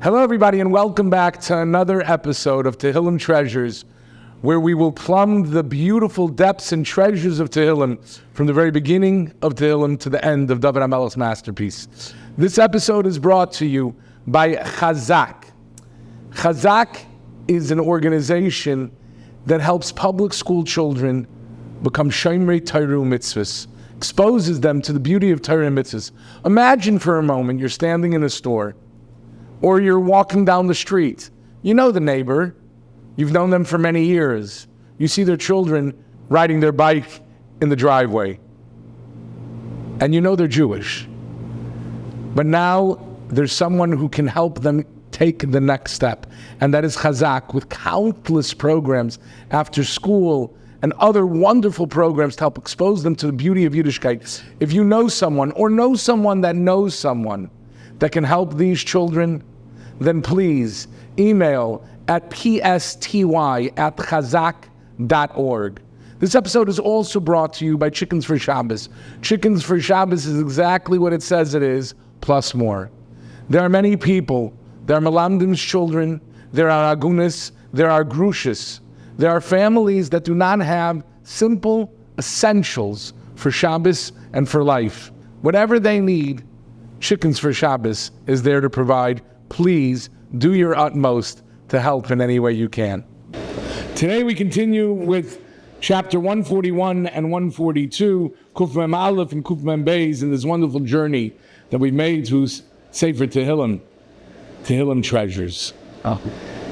Hello everybody and welcome back to another episode of Tehillim Treasures, where we will plumb the beautiful depths and treasures of Tehillim from the very beginning of Tehillim to the end of David HaMelech's masterpiece. This episode is brought to you by Chazaq. Chazaq is an organization that helps public school children become Shomrei Torah Mitzvahs, exposes them to the beauty of Torah and Mitzvahs. Imagine for a moment you're standing in a store or you're walking down the street. You know the neighbor. You've known them for many years. You see their children riding their bike in the driveway. And you know they're Jewish. But now there's someone who can help them take the next step. And that is Chazaq, with countless programs after school and other wonderful programs to help expose them to the beauty of Yiddishkeit. If you know someone or know someone that knows someone that can help these children, then please email at psty@chazaq.org. This episode is also brought to you by Chickens for Shabbos. Chickens for Shabbos is exactly what it says it is, plus more. There are many people. There are Melamdim's children. There are Agunis. There are Grushis. There are families that do not have simple essentials for Shabbos and for life. Whatever they need, Chickens for Shabbos is there to provide. Please do your utmost to help in any way you can. Today we continue with chapter 141 and 142, Kuf Mem Aleph and Kuf Mem Beis, in this wonderful journey that we've made through Sefer Tehillim, Tehillim Treasures. The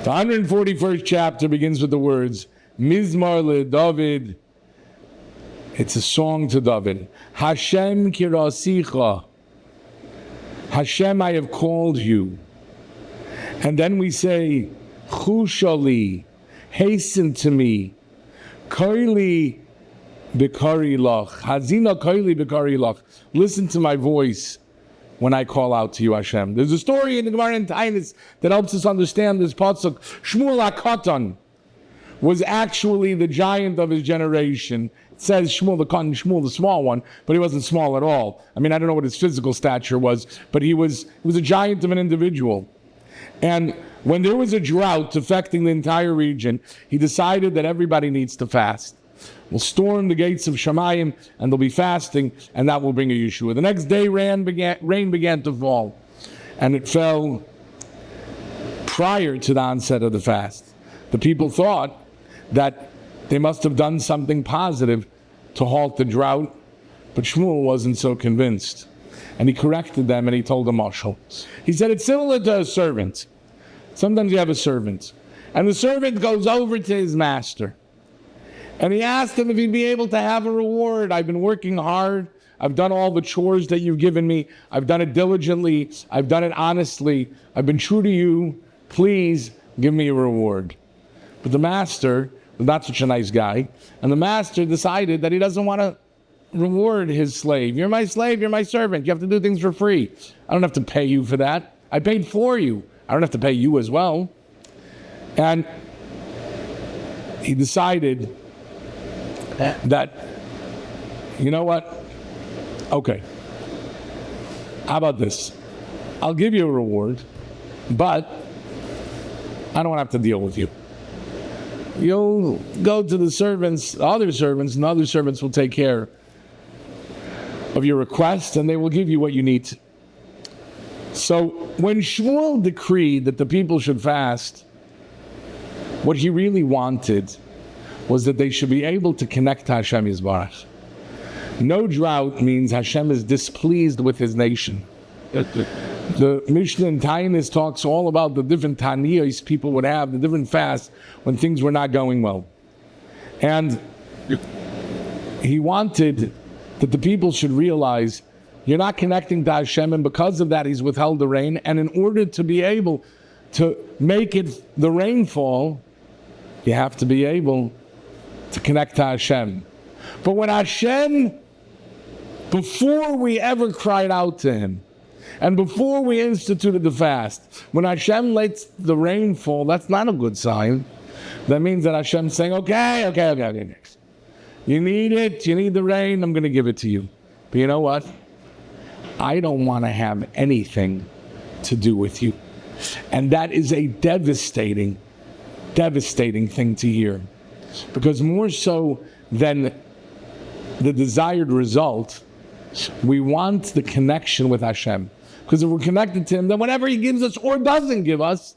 141st chapter begins with the words, Mizmar le David. It's a song to David. Hashem kirasicha. Hashem, I have called you. And then we say, Chushali, hasten to me. Koili bikari lach. Hazina koili bikari lach. Listen to my voice when I call out to you, Hashem. There's a story in the Gemara in Tainis that helps us understand this pasuk. Shmuel HaKatan was actually the giant of his generation. It says Shmuel the Katan, Shmuel the small one, but he wasn't small at all. I mean, I don't know what his physical stature was, but he was a giant of an individual. And when there was a drought affecting the entire region, he decided that everybody needs to fast. We'll storm the gates of Shamayim, and they'll be fasting, and that will bring a Yeshua. The next day, rain began to fall, and it fell prior to the onset of the fast. The people thought that they must have done something positive to halt the drought, but Shmuel wasn't so convinced. And he corrected them and he told them mashal. He said it's similar to a servant. Sometimes you have a servant, and the servant goes over to his master, and he asked him if he'd be able to have a reward. I've been working hard. I've done all the chores that you've given me. I've done it diligently. I've done it honestly. I've been true to you. Please give me a reward. But the master was not such a nice guy, and the master decided that he doesn't want to reward his slave. You're my slave, you're my servant. You have to do things for free. I don't have to pay you for that. I paid for you. I don't have to pay you as well. And he decided that, you know what? Okay. How about this? I'll give you a reward, but I don't want to have to deal with you. You'll go to the servants, other servants, and other servants will take care of your request, and they will give you what you need. So when Shmuel decreed that the people should fast, what he really wanted was that they should be able to connect to Hashem Yisbarach. No drought means Hashem is displeased with his nation. The Mishnah in Tainis talks all about the different taniyos people would have, the different fasts when things were not going well. And he wanted that the people should realize you're not connecting to Hashem, and because of that he's withheld the rain, and in order to be able to make it the rainfall, you have to be able to connect to Hashem. But when Hashem, before we ever cried out to him, and before we instituted the fast, when Hashem lets the rain fall, that's not a good sign. That means that Hashem's saying, okay. You need it, you need the rain, I'm going to give it to you. But you know what? I don't want to have anything to do with you. And that is a devastating thing to hear. Because more so than the desired result, we want the connection with Hashem. Because if we're connected to Him, then whatever He gives us or doesn't give us,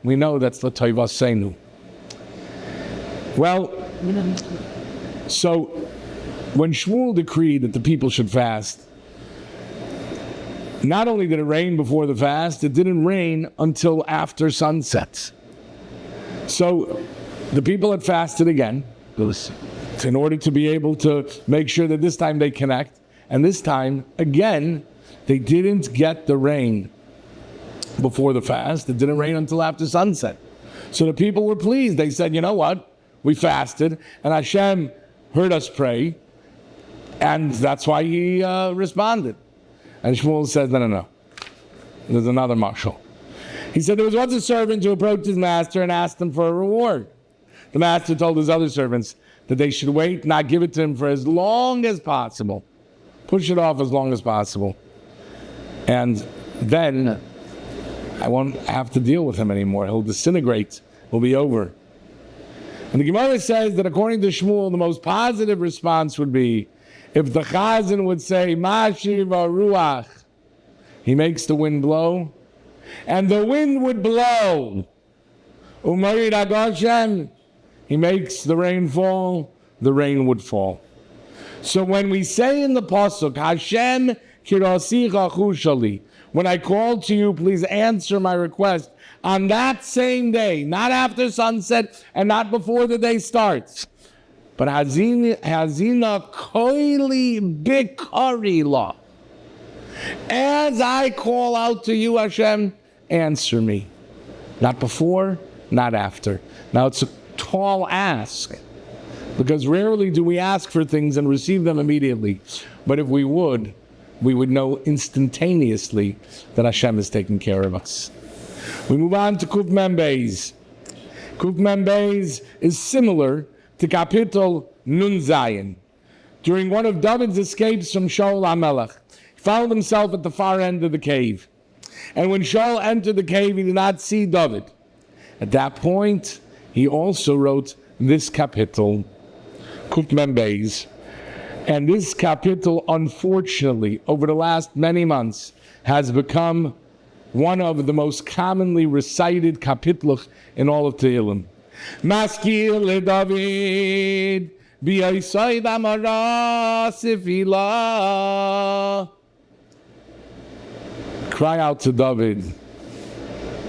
we know that's l'toivas seinu. Well, so when Shmuel decreed that the people should fast, not only did it rain before the fast, it didn't rain until after sunset. So the people had fasted again in order to be able to make sure that this time they connect. And this time, again, they didn't get the rain before the fast. It didn't rain until after sunset. So the people were pleased. They said, you know what? We fasted, and Hashem heard us pray, and that's why He responded. And Shmuel says, no. There's another mashal. He said there was once a servant who approached his master and asked him for a reward. The master told his other servants that they should wait, not give it to him for as long as possible. Push it off as long as possible. And then I won't have to deal with him anymore. He'll disintegrate. It'll be over. And the Gemara says that according to Shmuel, the most positive response would be if the Chazan would say, Mashir v'ruach, he makes the wind blow, and the wind would blow. Umarid Hashem, he makes the rain fall, the rain would fall. So when we say in the Pasuk, Hashem kirasicha chushali, when I call to you, please answer my request, on that same day, not after sunset and not before the day starts, but hazina koili bikari la. As I call out to you, Hashem, answer me. Not before, not after. Now it's a tall ask, because rarely do we ask for things and receive them immediately. But if we would know instantaneously that Hashem is taking care of us. We move on to Kuf Mem Beis. Kuf Mem Beis is similar to Kapitel Nun Zayin. During one of David's escapes from Shaul HaMelech, he found himself at the far end of the cave. And when Shaul entered the cave, he did not see David. At that point, he also wrote this Kapitel, Kuf Mem Beis. And this Kapitel, unfortunately, over the last many months, has become one of the most commonly recited kapitluch in all of Tehillim. Maskil David, b'yosod amara sifila. Cry out to David.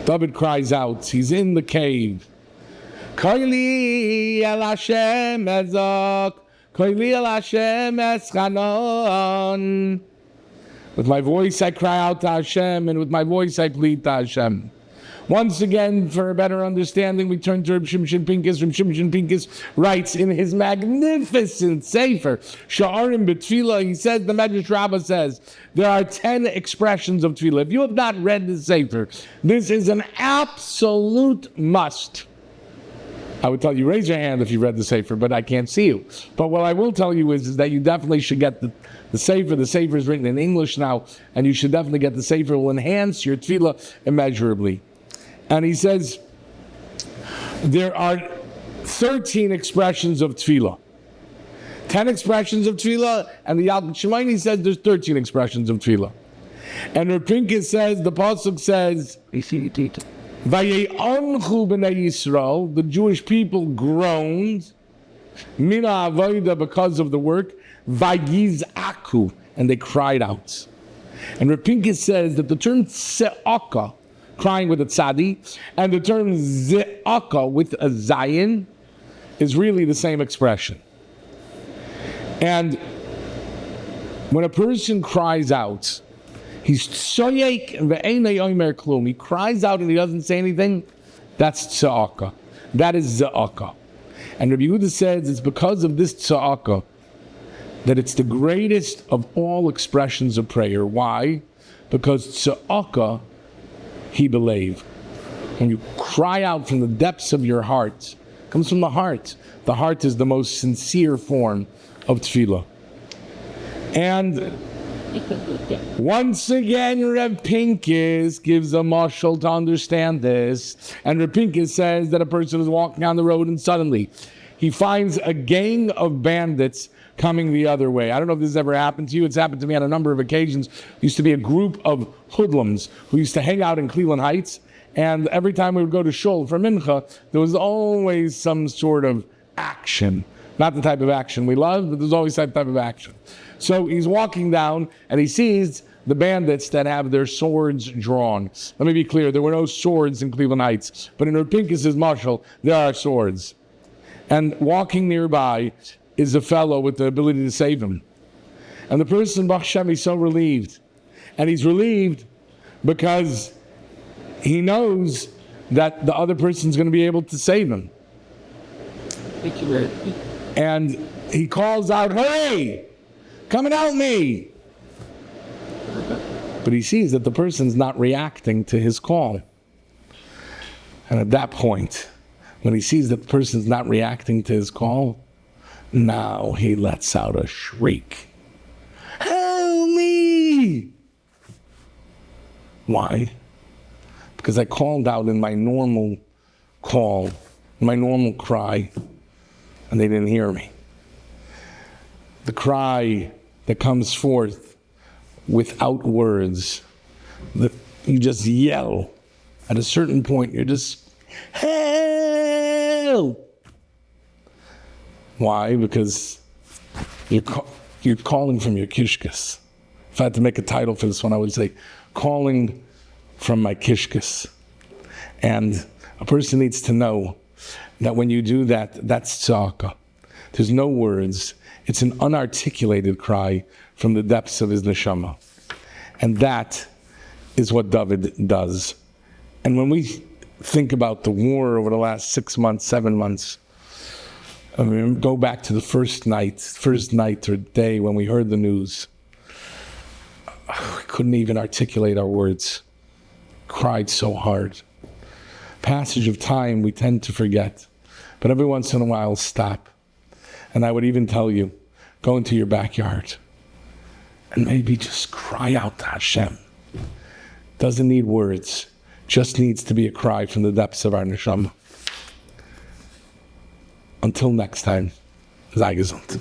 David cries out. He's in the cave. Koili el Hashem ezok, koili el Hashem eschanon. With my voice I cry out to Hashem, and with my voice I plead to Hashem. Once again, for a better understanding, we turn to Reb Shimshon Pincus. Reb Shimshon Pincus writes in his magnificent Sefer, Sha'arim B'Tfilah, he says, the Medrash Rabbah says, there are 10 expressions of Tfilah. If you have not read the Sefer, this is an absolute must. I would tell you, raise your hand if you read the Sefer, but I can't see you. But what I will tell you is that you definitely should get the Sefer. The Sefer is written in English now, and you should definitely get the Sefer. It will enhance your Tfilah immeasurably. And he says, there are 13 expressions of Tfilah. 10 expressions of Tfilah, and the Yalkut Shemaini says there's 13 expressions of Tfilah. And Reb Pincus says, the Pasuk says, Vaye'anchu b'nei Yisrael, the Jewish people groaned, mina avoda, because of the work, vayiz'aku, and they cried out. And Reb Pincus says that the term tze'aka, crying with a tzadi, and the term ze'aka with a zayin, is really the same expression. And when a person cries out, he's tsoyek ve'enei omer klum. He cries out and he doesn't say anything. That's tza'aka. That is za'aka. And Rabbi Yehuda says it's because of this tza'aka that it's the greatest of all expressions of prayer. Why? Because tza'aka, he believe. When you cry out from the depths of your heart, it comes from the heart. The heart is the most sincere form of tefillah. And Once again, Reb Pincus gives a mashal to understand this. And Reb Pincus says that a person is walking down the road and suddenly he finds a gang of bandits coming the other way. I don't know if this has ever happened to you. It's happened to me on a number of occasions. There used to be a group of hoodlums who used to hang out in Cleveland Heights. And every time we would go to Shul for Mincha, there was always some sort of action. Not the type of action we love, but there's always that type of action. So he's walking down and he sees the bandits that have their swords drawn. Let me be clear, there were no swords in Cleveland Heights, but in Reb Pincus's mashal, there are swords. And walking nearby is a fellow with the ability to save him. And the person, Baruch Hashem, is so relieved. And he's relieved because he knows that the other person's going to be able to save him. Thank you, And he calls out, "Hey, come and help me!" But he sees that the person's not reacting to his call. And at that point, when he sees that the person's not reacting to his call, now he lets out a shriek. "Help me!" Why? Because I called out in my normal call, in my normal cry, and they didn't hear me. The cry that comes forth without words, you just yell. At a certain point, you're just, "Help!" Why? Because you're calling from your kishkas. If I had to make a title for this one, I would say, calling from my kishkas. And a person needs to know that when you do that, that's tzaka. There's no words. It's an unarticulated cry from the depths of his neshama. And that is what David does. And when we think about the war over the last 6 months, 7 months, I mean, go back to the first night or day when we heard the news. We couldn't even articulate our words. Cried so hard. Passage of time we tend to forget, but every once in a while stop. And I would even tell you, go into your backyard and maybe just cry out to Hashem. Doesn't need words, just needs to be a cry from the depths of our neshama. Until next time, sei gesund.